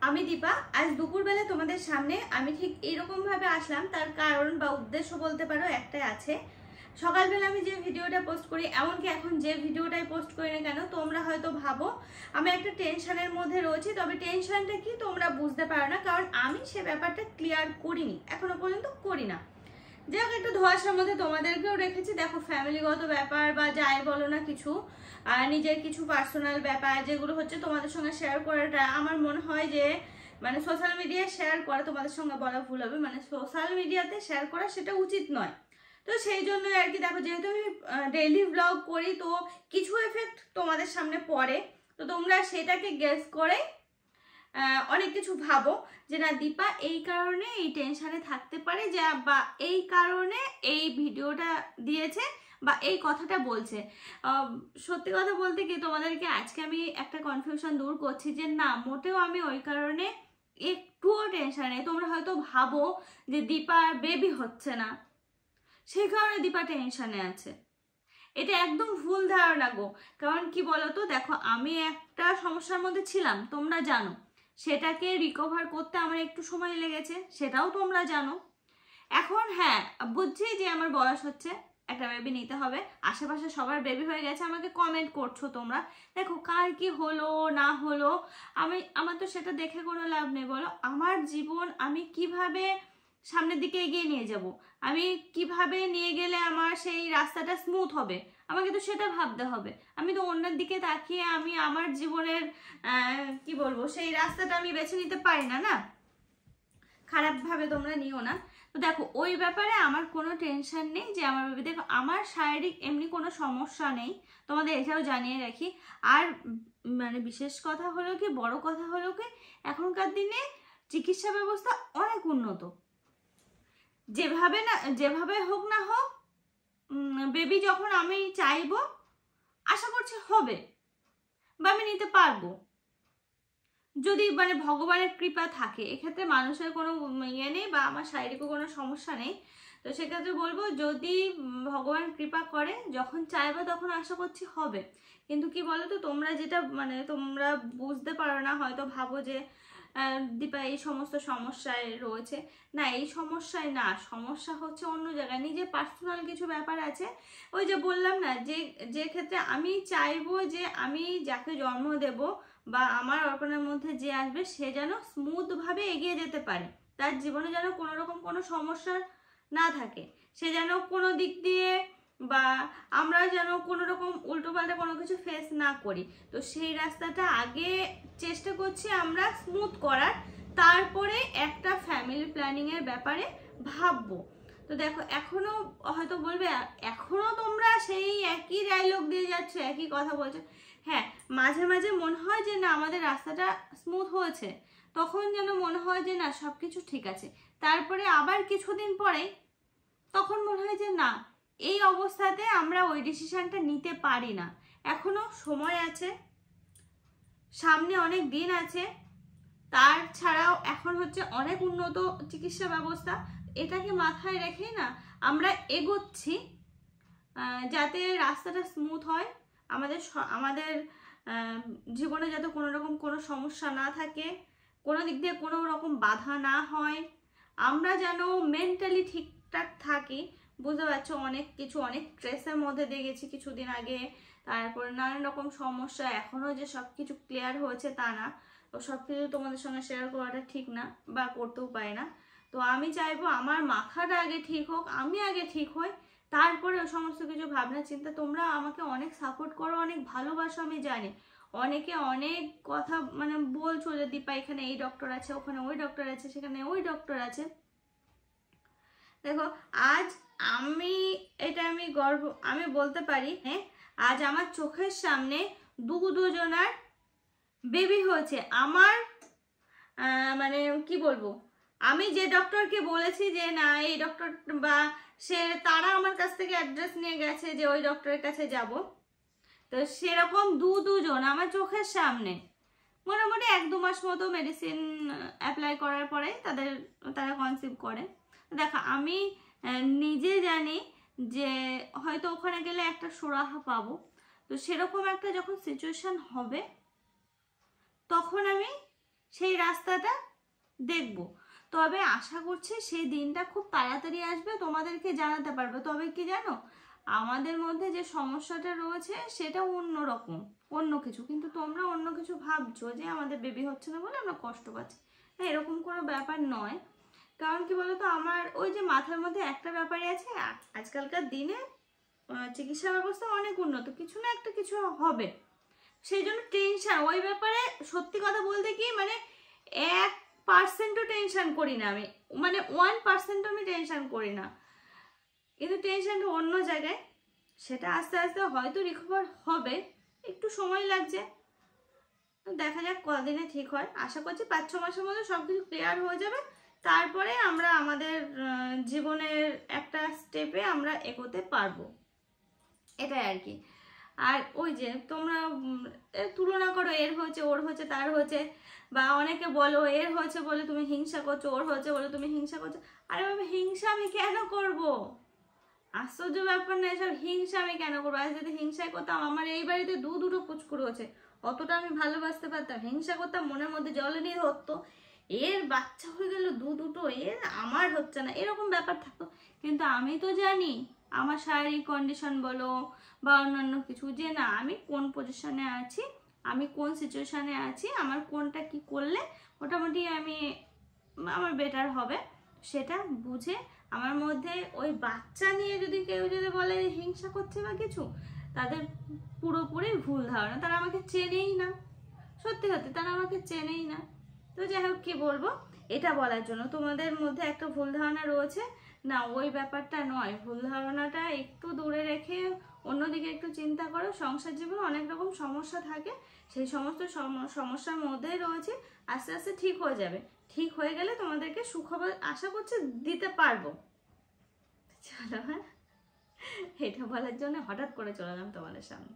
আমি দীপা। আজ দুপুরবেলা তোমাদের সামনে আমি ঠিক এরকম ভাবে আসলাম, তার কারণ বা উদ্দেশ্য বলতে পারো একটাই আছে। সকালবেলা আমি যে ভিডিওটা পোস্ট করি, এমনকি এখন যে ভিডিওটাই পোস্ট করি না কেন, তোমরা হয়তো ভাবো আমি একটা টেনশনের মধ্যে রয়েছি, তবে টেনশনটা কি তোমরা বুঝতে পারো না, কারণ আমি সে ব্যাপারটা ক্লিয়ার করিনি, এখনো পর্যন্ত করি না। যাই হোক, একটু ধোঁয়াশার মধ্যে তোমাদেরকেও রেখেছি। দেখো, ফ্যামিলিগত ব্যাপার বা যাই বলো না কিছু, আর নিজের কিছু পার্সোনাল ব্যাপার যেগুলো হচ্ছে তোমাদের সঙ্গে শেয়ার করাটা আমার মনে হয় যে মানে সোশ্যাল মিডিয়ায় শেয়ার করা, তোমাদের সঙ্গে বলা ভুল হবে, মানে সোশ্যাল মিডিয়াতে শেয়ার করা সেটা উচিত নয়। তো সেই জন্যই আর কি, দেখো যেহেতু আমি ডেইলি ব্লগ করি, তো কিছু এফেক্ট তোমাদের সামনে পড়ে, তো তোমরা সেটাকে গেস করে অনেক কিছু ভাবো যে না, দীপা এই কারণে এই টেনশনে থাকতে পারে, যে বা এই কারণে এই ভিডিওটা দিয়েছে বা এই কথাটা বলছে। সত্যি কথা বলতে কি, তোমাদেরকে আজকে আমি একটা কনফিউশন দূর করছি যে না, মোটেও আমি ওই কারণে একটুও টেনশন নেই। তোমরা হয়তো ভাবো যে দীপার বেবি হচ্ছে না, সেই কারণে দীপা টেনশনে আছে। এটা একদম ভুল ধারণা গো। কারণ কি বলতো, দেখো আমি একটা সমস্যার মধ্যে ছিলাম, তোমরা জানো, সেটাকে রিকভার করতে আমার একটু সময় লেগেছে, সেটাও তোমরা জানো। এখন হ্যাঁ, বুঝছি যে আমার বয়স হচ্ছে, একটা বেবি নিতে হবে। আশেপাশে সবার বেবি হয়ে গেছে, আমাকে কমেন্ট করছো তোমরা। দেখো কার কি হলো না হলো, আমার তো সেটা দেখে কোনো লাভ নেই, বলো। আমার জীবন আমি কিভাবে সামনের দিকে এগিয়ে নিয়ে যাব, আমি কিভাবে নিয়ে গেলে আমার সেই রাস্তাটা স্মুথ হবে, আমাকে তো সেটা ভাবতে হবে। আমি তো অন্যের দিকে তাকিয়ে আমি আমার জীবনের কি বলবো, সেই রাস্তাটা আমি বেছে নিতে পারি না, না? খারাপভাবে তোমরা নিও না। তো দেখো, ওই ব্যাপারে আমার কোনো টেনশন নেই যে আমার বেবি, দেখো আমার শারীরিক এমনি কোনো সমস্যা নেই, তোমাদের এটাও জানিয়ে রাখি। আর মানে বিশেষ কথা হলো কি, বড় কথা হলো কি, এখনকার দিনে চিকিৎসা ব্যবস্থা অনেক উন্নত। যেভাবে হোক না হোক, বেবি যখন আমি চাইবো, আশা করছি হবে বা আমি নিতে পারবো, যদি মানে ভগবানের কৃপা থাকে। এক্ষেত্রে মানুষের কোনো ইয়ে নেই বা আমার শারীরিকও কোনো সমস্যা নেই। তো সেক্ষেত্রে বলবো, যদি ভগবান কৃপা করে, যখন চাইবো তখন আশা করছি হবে। কিন্তু কি বলো তো, তোমরা যেটা মানে তোমরা বুঝতে পারো না, হয়তো ভাবো যে দীপা এই সমস্ত সমস্যায় রয়েছে। না, এই সমস্যায় না, সমস্যা হচ্ছে অন্য জায়গায়, নিজের পার্সোনাল কিছু ব্যাপার আছে। ওই যে বললাম না, যে ক্ষেত্রে আমি চাইবো যে আমি যাকে জন্ম দেব বা আমার অর্পণের মধ্যে যে আসবে, সে যেন স্মুথভাবে এগিয়ে যেতে পারে, তার জীবনে যেন কোনো রকম কোনো সমস্যা না থাকে, সে যেন কোনো দিক দিয়ে বা আমরা যেন কোনো রকম উল্টোপাল্টা কোনো কিছু ফেস না করি। তো সেই রাস্তাটা আগে চেষ্টা করছি আমরা স্মুথ করার, তারপরে একটা ফ্যামিলি প্ল্যানিং এর ব্যাপারে ভাববো। তো দেখো, এখনো হয়তো বলবে এখনো তোমরা সেই একই ডায়লগ দিয়ে যাচ্ছ, একই কথা বলছো। হ্যাঁ, মাঝে মাঝে মনে হয় যে না, আমাদের রাস্তাটা স্মুথ হয়েছে, তখন যেন মনে হয় যে না, সবকিছু ঠিক আছে। তারপরে আবার কিছুদিন পরে তখন মনে হয় যে না, এই অবস্থাতে আমরা ওই ডিসিশনটা নিতে পারি না, এখনো সময় আছে, সামনে অনেক দিন আছে। তার ছাড়াও এখন হচ্ছে অনেক উন্নত চিকিৎসা ব্যবস্থা, এটাকে মাথায় রেখে না আমরা এগোচ্ছি, যাতে রাস্তাটা স্মুথ হয়, আমাদের জীবনে যাতে কোনো রকম কোনো সমস্যা না থাকে, কোনো দিক দিয়ে কোনো রকম বাধা না হয়, আমরা যেন মেন্টালি ঠিকঠাক থাকি। বুঝতে পারছো, অনেক কিছু, অনেক স্ট্রেসের মধ্যে দিয়ে গেছি কিছুদিন আগে, তারপরে নানান রকম সমস্যা, এখনও যে সব কিছু ক্লিয়ার হয়েছে তা না, তো সব কিছু তোমাদের সঙ্গে শেয়ার করাটা ঠিক না বা করতেও পারি না। তো আমি চাইবো আমার মাথাটা আগে ঠিক হোক, আমি আগে ঠিক হই, তারপরে ওই সমস্ত কিছু ভাবনা চিন্তা। তোমরা আমাকে অনেক সাপোর্ট করো, অনেক ভালোবাসো, আমি জানি। অনেকে অনেক কথা মানে বলছো যে দীপা এখানে এই ডক্টর আছে, ওখানে ওই ডক্টর আছে, সেখানে ওই ডক্টর আছে। দেখো, আজ আমি আমি বলতে পারি, হ্যাঁ, আজ আমার চোখের সামনে দুজনার বেবি হয়েছে। আমার মানে কি বলবো, আমি যে ডক্টরকে বলেছি যে না এই ডক্টর, বা তারা আমার কাছ থেকে অ্যাড্রেস নিয়ে গেছে যে ওই ডক্টরের কাছে যাব, তো সেরকম দুজন আমার চোখের সামনে মোটামুটি 1-2 মাস মতো মেডিসিন অ্যাপ্লাই করার পরে তারা কনসিভ করে। দেখো, আমি নিজে জানি যে হয়তো ওখানে গেলে একটা সুরাহা পাবো, তো সেরকম একটা যখন সিচুয়েশন হবে, তখন আমি সেই রাস্তাটা দেখব। তবে আশা করছি সেই দিনটা খুব তাড়াতাড়ি আসবে, তোমাদেরকে জানাতে পারবে। তবে কি জানো, আমাদের মধ্যে যে সমস্যাটা রয়েছে সেটা অন্যরকম, অন্য কিছু, কিন্তু তোমরা অন্য কিছু ভাবছো যে আমাদের বেবি হচ্ছে না বলে আমরা কষ্ট পাচ্ছি। না, এরকম কোনো ব্যাপার নয়। কারণ কি বলতো, আমার ওই যে মাথার মধ্যে একটা ব্যাপারই আছে, আজকালকার দিনে চিকিৎসা ব্যবস্থা অনেক উন্নত, কিছু না একটা কিছু হবে, সেই জন্য টেনশন ওই ব্যাপারে। সত্যি কথা বলতে কি, মানে 1%ও টেনশন করি না আমি, মানে 1%ও আমি টেনশন করি না, কিন্তু টেনশনটা অন্য জায়গায়। সেটা আস্তে আস্তে হয়তো রিকভার হবে, একটু সময় লাগছে, দেখা যাক কদিনে ঠিক হয়। আশা করছি 5-6 মাসের মধ্যে সব কিছু ক্লিয়ার হয়ে যাবে, তারপরে আমরা আমাদের জীবনের একটা স্টেপে আমরা এগোতে পারবো, এটাই আর কি। আর ওই যে তোমরা তুলনা করো, এর হয়েছে, ওর হয়েছে, তার হয়েছে, বা অনেকে বলো এর হয়েছে বলে তুমি হিংসা করছো, ওর হয়েছে বলে তুমি হিংসা করছো। আরে বাবা, হিংসা আমি কেন করব? আশ্চর্য ব্যাপার না, এসব হিংসা আমি কেন করবো? আজ যদি হিংসাই করতাম, আমার এই বাড়িতে দুটো পুচকুর হচ্ছে, অতটা আমি ভালোবাসতে পারতাম? হিংসা করতাম, মনের মধ্যে জলে নিয়ে ধরতো, এর বাচ্চা হয়ে গেল দুটো, এর আমার হচ্ছে না, এরকম ব্যাপার থাকতো। কিন্তু আমি তো জানি আমার শারীরিক কন্ডিশন বলো বা অন্যান্য কিছু, যে না আমি কোন পজিশনে আছি, আমি কোন সিচুয়েশনে আছি, আমার কোনটা কি করলে মোটামুটি আমার বেটার হবে, সেটা বুঝে আমার মধ্যে ওই বাচ্চা নিয়ে যদি কেউ যদি বলে হিংসা করছে বা কিছু, তাদের পুরোপুরি ভুল ধারণা। তারা আমাকে চেনেই না, সত্যি সত্যি তারা আমাকে চেনেই না। তো যাই হোক, কি বলবো, এটা বলার জন্য তোমাদের মধ্যে একটা ভুল ধারণা রয়েছে, না ওই ব্যাপারটা নয়। ভুল ধারণাটা একটু দূরে রেখে অন্যদিকে একটু চিন্তা করো। সংসার জীবনে অনেক রকম সমস্যা থাকে, সেই সমস্ত সমস্যার মধ্যেই রয়েছে, আস্তে আস্তে ঠিক হয়ে যাবে। ঠিক হয়ে গেলে তোমাদেরকে সুখবর আশা করছি দিতে পারবো। চলো, হ্যাঁ, এটা বলার জন্য হঠাৎ করে চলে এলাম তোমাদের সামনে।